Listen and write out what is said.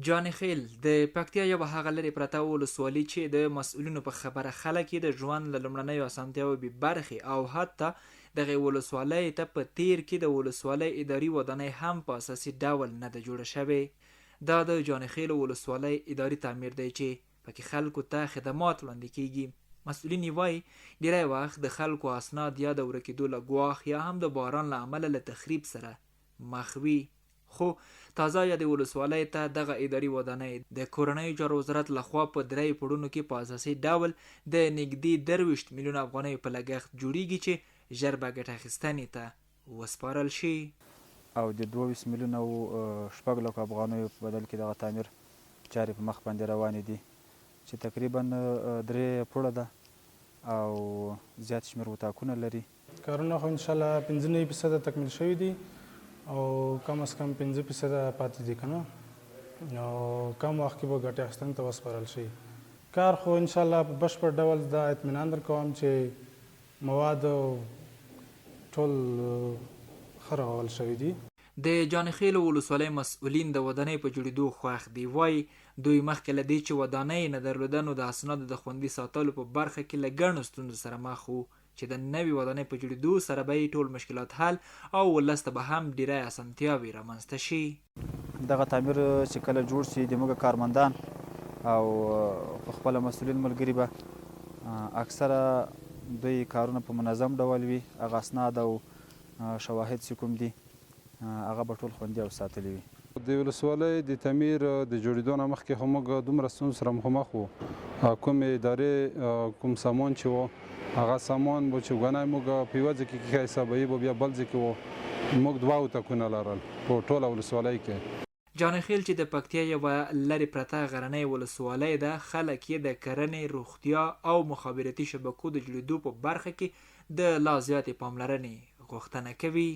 جانخیل د پکتیا یوه هغه لرې پرته ولسوالي چې د مسؤلینو په خبره خلک یې د ژوند له لومړنیو اسانتیاوو بې برخې او حتی دغې ولسوالۍ ته په تیر کې د ولسوالۍ اداري ودانۍ هم په اساسي ډول نه ده جوړه شوې. دا د جانخیل ولسوالۍ اداري تعمیر دی چې پکې خلکو ته خدمات وړاندې کیږي. مسؤلین وایي ډیری وخت د خلکو اسناد یا د ورکېدو له ګواښ یا هم د باران له امله له تخریب سره مخ وي. خو تازه یادې ولسوالۍ ته دغه اداري ودانۍ د کورنیو چارو وزارت لخوا په 3 پوړونو کې په اساسي ډول د نږدې 23 میلیونه افغانیو په لګښت جوړیږي چې ژر به ګټه اخیستنې ته وسپارل شي. او د 22 میلیونه او 6 لکو افغانیو په بدل کې دغه تعمیر چارې په مخ باندې روانې دي چې تقریبا 3 پوړه ده او زیات شمېر اتاقونه لري. کارونه خو انشاءالله 95% تکمیل شوي دي او کم از کم 5% پاتې دي که نه، نو کم وخت کې به ګټې اخیستنې ته وسپارل شي. کار خو انشاءالله په بشپړ ډول دا اطمینان درکوم چې مواد ټول ښه رغول شوي دي. د جانخیل ولسوالۍ مسؤلین د ودانۍ په جوړېدو خوښ دي. وایي دوی مخکې له دې چې ودانۍ نه درلوده نو د اسنادو د خوندي ساتلو په برخه کې له ګڼو ستونزو سره مخ وو چې د نوې ودانۍ په جوړېدو سره به یې ټول مشکلات حل او ولس ته به هم ډیری اسانتیاوې رامنځته شي. دغه تعمیر چې کله جوړ شي د موږ کارمندان او په خپله مسؤلین ملګري به اکثره دوی کارونه په منظم ډول وي، هغه اسناد او شواهد چې کوم دي هغه به ټول خوندي او ساتلي وي. د ولسوالۍ د تعمیر د جوړېدو نه مخکې خو موږ دومره ستونزو سره مخامخ وو. کومې ادارې کوم سامان چې و هغه سامان به چې ګنای موږ په یوه ځای کې حسابوي به بیا بل ځای کې و. موږ 2 اتاقونه لرل په ټوله ولسوالۍ کې. جانخیل چې د پکتیا یوه لرې پرته غرنۍ ولسوالۍ ده، خلک یې د کرنې، روغتیا او مخابراتي شبکو د جوړېدو په برخه کې د لا زیاتې پاملرنې غوښتنه کوي.